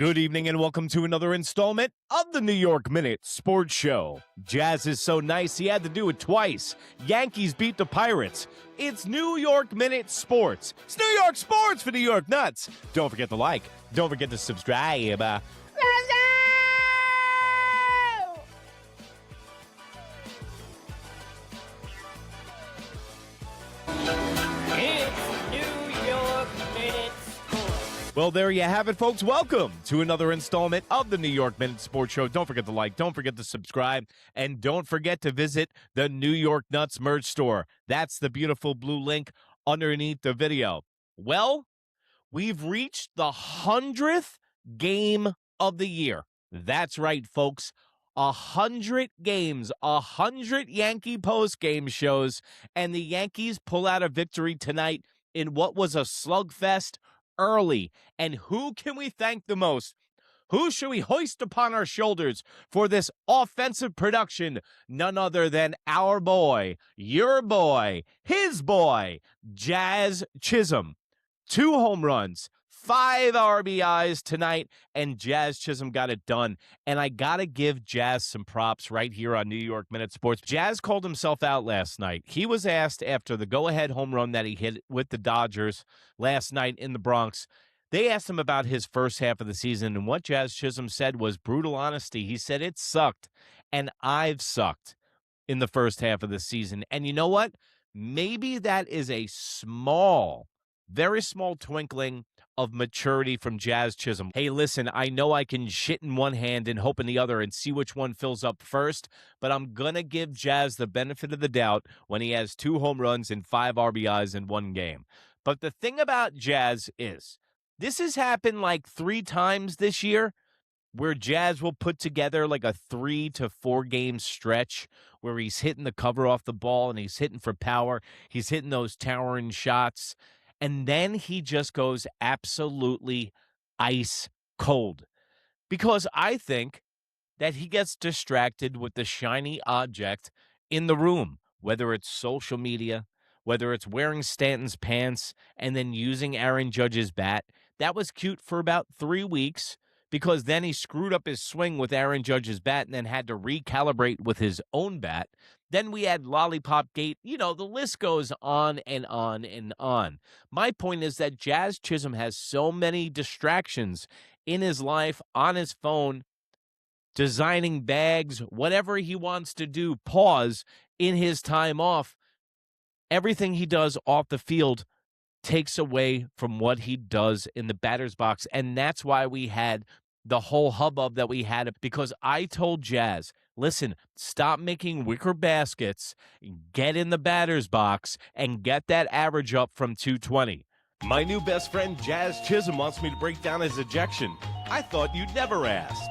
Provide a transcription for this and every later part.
Good evening and welcome to another installment of the New York Minute Sports Show. Jazz is so nice he had to do it twice. Yankees beat the Pirates. It's New York Minute Sports. It's New York Sports for New York Nuts. Don't forget to like. Don't forget to subscribe. Well, there you have it, folks. Welcome to another installment of the New York Minute Sports Show. Don't forget to like, don't forget to subscribe, and don't forget to visit the New York Nuts merch store. That's the beautiful blue link underneath the video. Well, we've reached the 100th game of the year. That's right, folks. 100 games, 100 Yankee post-game shows, and the Yankees pull out a victory tonight in what was a slugfest early. And who can we thank the most? Who should we hoist upon our shoulders for this offensive production? None other than our boy, your boy, his boy, Jazz Chisholm. 2 home runs, 5 RBIs tonight, and Jazz Chisholm got it done. And I got to give Jazz some props right here on New York Minute Sports. Jazz called himself out last night. He was asked after the go-ahead home run that he hit with the Dodgers last night in the Bronx. They asked him about his first half of the season, and what Jazz Chisholm said was brutal honesty. He said, it sucked, and I've sucked in the first half of the season. And you know what? Maybe that is a very small twinkling of maturity from Jazz Chisholm. Hey, listen, I know I can shit in one hand and hope in the other and see which one fills up first, but I'm going to give Jazz the benefit of the doubt when he has 2 home runs and 5 RBIs in one game. But the thing about Jazz is, this has happened like 3 times this year where Jazz will put together like a 3 to 4 game stretch where he's hitting the cover off the ball and he's hitting for power. He's hitting those towering shots. And then he just goes absolutely ice cold. Because I think that he gets distracted with the shiny object in the room, whether it's social media, whether it's wearing Stanton's pants and then using Aaron Judge's bat. That was cute for about 3 weeks because then he screwed up his swing with Aaron Judge's bat and then had to recalibrate with his own bat. Then we had Lollipop Gate. You know, the list goes on and on and on. My point is that Jazz Chisholm has so many distractions in his life, on his phone, designing bags, whatever he wants to do, pause in his time off. Everything he does off the field takes away from what he does in the batter's box. And that's why we had the whole hubbub that we had, because I told Jazz, listen, stop making wicker baskets, get in the batter's box, and get that average up from 220. My new best friend, Jazz Chisholm, wants me to break down his ejection. I thought you'd never ask.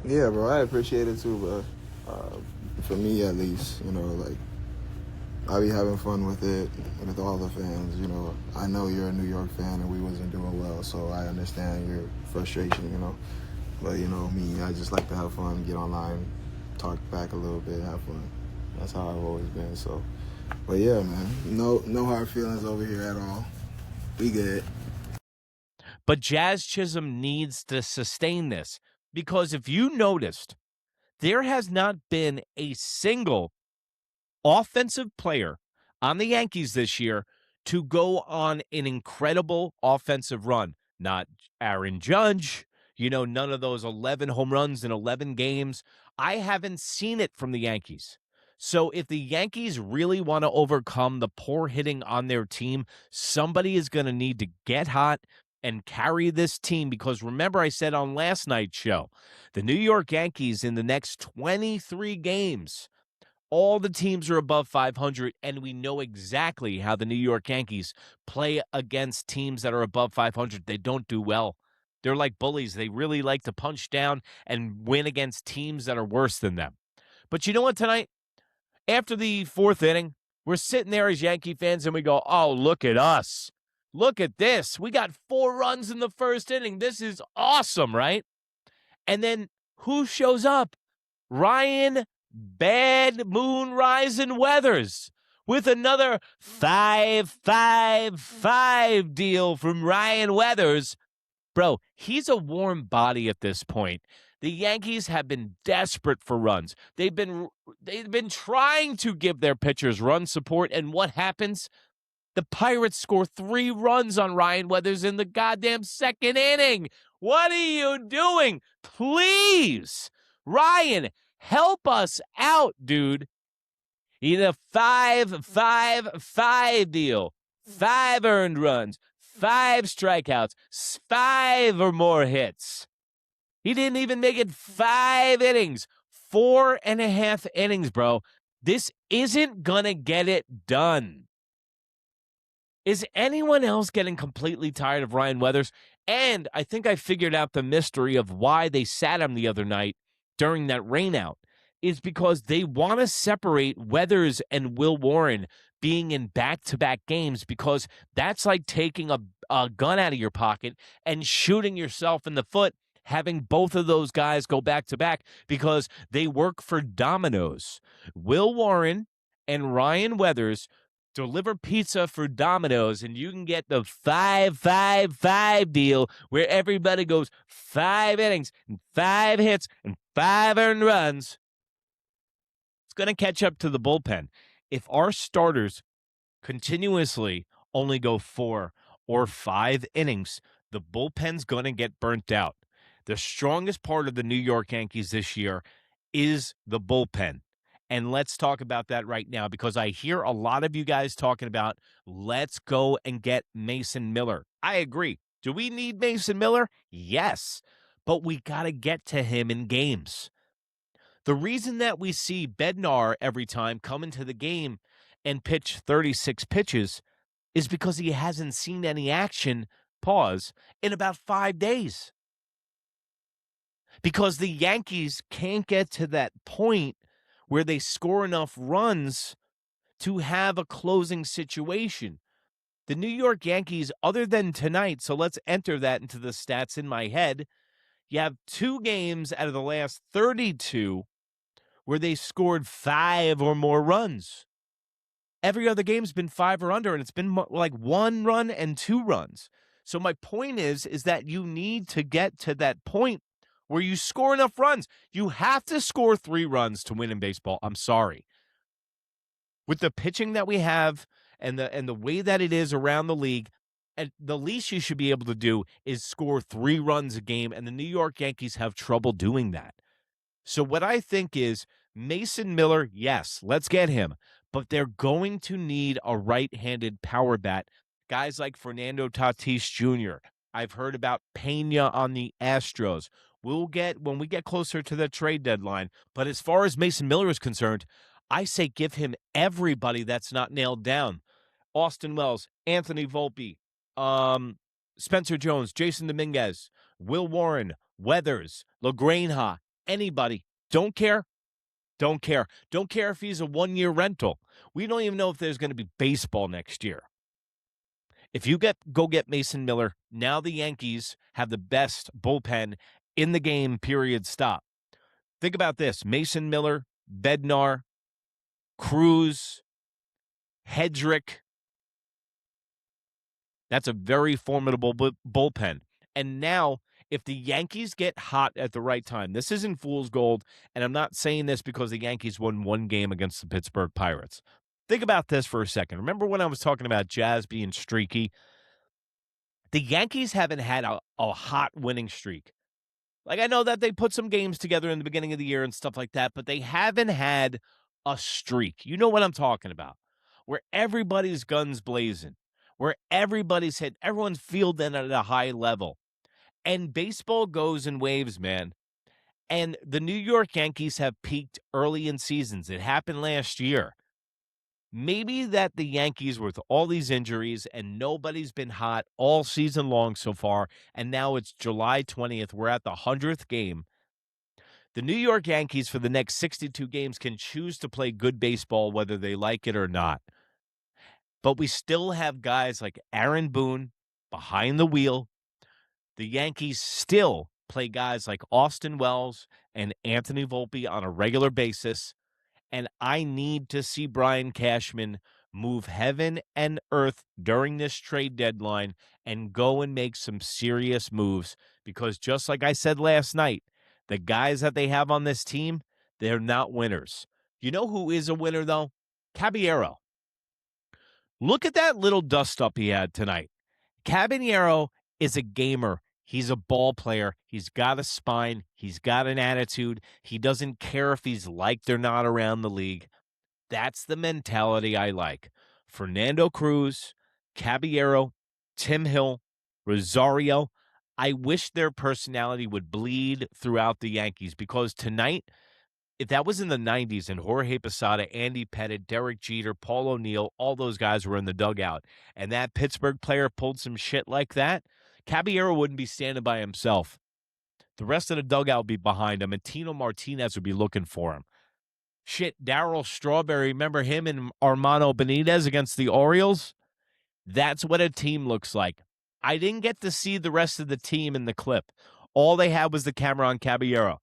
Yeah, bro, I appreciate it too, bro. For me, at least, like, I be having fun with it, with all the fans, I know you're a New York fan and we wasn't doing well, so I understand your frustration, But, me, I just like to have fun, get online, talk back a little bit, have fun. That's how I've always been, so. But, yeah, man, no hard feelings over here at all. We good. But Jazz Chisholm needs to sustain this. Because if you noticed, there has not been a single offensive player on the Yankees this year to go on an incredible offensive run. Not Aaron Judge, none of those 11 home runs in 11 games. I haven't seen it from the Yankees. So if the Yankees really want to overcome the poor hitting on their team, somebody is going to need to get hot and carry this team, because remember I said on last night's show, the New York Yankees in the next 23 games, all the teams are above 500, and we know exactly how the New York Yankees play against teams that are above 500. They don't do well. They're like bullies. They really like to punch down and win against teams that are worse than them. But you know what, tonight? After the 4th inning, we're sitting there as Yankee fans, and we go, oh, look at us. Look at this. We got 4 runs in the first inning. This is awesome, right? And then who shows up? Ryan Bad Moonrise and Weathers with another 5-5-5 deal from Ryan Weathers. Bro, he's a warm body at this point. The Yankees have been desperate for runs. They've been trying to give their pitchers run support, and what happens? The Pirates score 3 runs on Ryan Weathers in the goddamn second inning. What are you doing? Please, Ryan, help us out, dude. He need a 5-5-5 deal. 5 earned runs, 5 strikeouts, 5 or more hits. He didn't even make it 5 innings. 4.5 innings, bro. This isn't gonna get it done. Is anyone else getting completely tired of Ryan Weathers? And I think I figured out the mystery of why they sat him the other night during that rainout is because they want to separate Weathers and Will Warren being in back-to-back games, because that's like taking a gun out of your pocket and shooting yourself in the foot, having both of those guys go back-to-back, because they work for Domino's. Will Warren and Ryan Weathers deliver pizza for Domino's, and you can get the 5-5-5 deal where everybody goes 5 innings and 5 hits and 5 earned runs. It's going to catch up to the bullpen. If our starters continuously only go 4 or 5 innings, the bullpen's going to get burnt out. The strongest part of the New York Yankees this year is the bullpen. And let's talk about that right now, because I hear a lot of you guys talking about, let's go and get Mason Miller. I agree. Do we need Mason Miller? Yes. But we got to get to him in games. The reason that we see Bednar every time come into the game and pitch 36 pitches is because he hasn't seen any action, in about 5 days. Because the Yankees can't get to that point where they score enough runs to have a closing situation. The New York Yankees, other than tonight, so let's enter that into the stats in my head, you have 2 games out of the last 32 where they scored 5 or more runs. Every other game's been 5 or under, and it's been like 1 run and 2 runs. So my point is that you need to get to that point where you score enough runs. You have to score 3 runs to win in baseball. I'm sorry. With the pitching that we have and the way that it is around the league, and the least you should be able to do is score 3 runs a game, and the New York Yankees have trouble doing that. So what I think is Mason Miller, yes, let's get him, but they're going to need a right-handed power bat. Guys like Fernando Tatis Jr. I've heard about Pena on the Astros. We'll get when we get closer to the trade deadline. But as far as Mason Miller is concerned, I say give him everybody that's not nailed down. Austin Wells, Anthony Volpe, Spencer Jones, Jason Dominguez, Will Warren, Weathers, LaGrange, anybody. Don't care. Don't care. Don't care if he's a 1-year rental. We don't even know if there's going to be baseball next year. If you go get Mason Miller, now the Yankees have the best bullpen in the game, period, stop. Think about this. Mason Miller, Bednar, Cruz, Hedrick. That's a very formidable bullpen. And now, if the Yankees get hot at the right time, this isn't fool's gold, and I'm not saying this because the Yankees won 1 game against the Pittsburgh Pirates. Think about this for a second. Remember when I was talking about Jazz being streaky? The Yankees haven't had a hot winning streak. Like, I know that they put some games together in the beginning of the year and stuff like that, but they haven't had a streak. You know what I'm talking about. Where everybody's guns blazing. Where everybody's hit. Everyone's fielding at a high level. And baseball goes in waves, man. And the New York Yankees have peaked early in seasons. It happened last year. Maybe that the Yankees, with all these injuries and nobody's been hot all season long so far, and now it's July 20th, we're at the 100th game. The New York Yankees for the next 62 games can choose to play good baseball whether they like it or not. but we still have guys like Aaron Boone behind the wheel. The Yankees still play guys like Austin Wells and Anthony Volpe on a regular basis, and I need to see Brian Cashman move heaven and earth during this trade deadline and go and make some serious moves, because just like I said last night, the guys that they have on this team, they're not winners. You know who is a winner, though? Caballero. Look at that little dust-up he had tonight. Caballero is a gamer. He's a ball player. He's got a spine. He's got an attitude. He doesn't care if he's liked or not around the league. That's the mentality I like. Fernando Cruz, Caballero, Tim Hill, Rosario. I wish their personality would bleed throughout the Yankees, because tonight, if that was in the 90s and Jorge Posada, Andy Pettitte, Derek Jeter, Paul O'Neill, all those guys were in the dugout, and that Pittsburgh player pulled some shit like that, Caballero wouldn't be standing by himself. The rest of the dugout would be behind him, and Tino Martinez would be looking for him. Shit, Darryl Strawberry, remember him and Armando Benitez against the Orioles? That's what a team looks like. I didn't get to see the rest of the team in the clip. All they had was the camera on Caballero.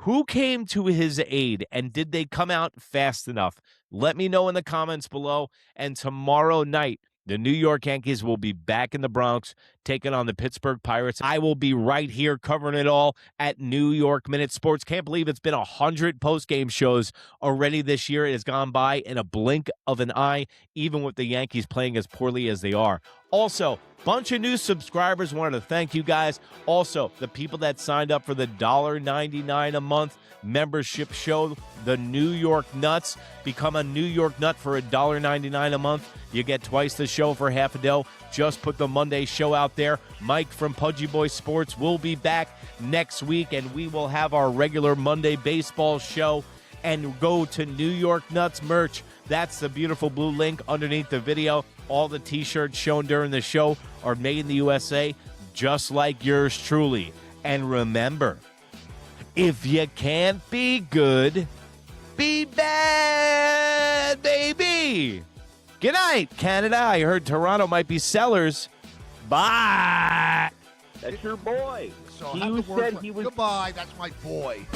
Who came to his aid, and did they come out fast enough? Let me know in the comments below. And tomorrow night, the New York Yankees will be back in the Bronx taking on the Pittsburgh Pirates. I will be right here covering it all at New York Minute Sports. Can't believe it's been 100 post-game shows already this year. It has gone by in a blink of an eye, even with the Yankees playing as poorly as they are. Also, bunch of new subscribers. Wanted to thank you guys. Also, the people that signed up for the $1.99 a month membership show, the New York Nuts. Become a New York Nut for $1.99 a month. You get twice the show for half a dough. Just put the Monday show out there. Mike from Pudgy Boy Sports will be back next week, and we will have our regular Monday baseball show. And go to New York Nuts merch. That's the beautiful blue link underneath the video. All the t-shirts shown during the show are made in the USA, just like yours truly. And remember, if you can't be good, be bad, baby. Good night, Canada. I heard Toronto might be sellers. Bye. That's your boy. So You said he was. Goodbye. That's my boy.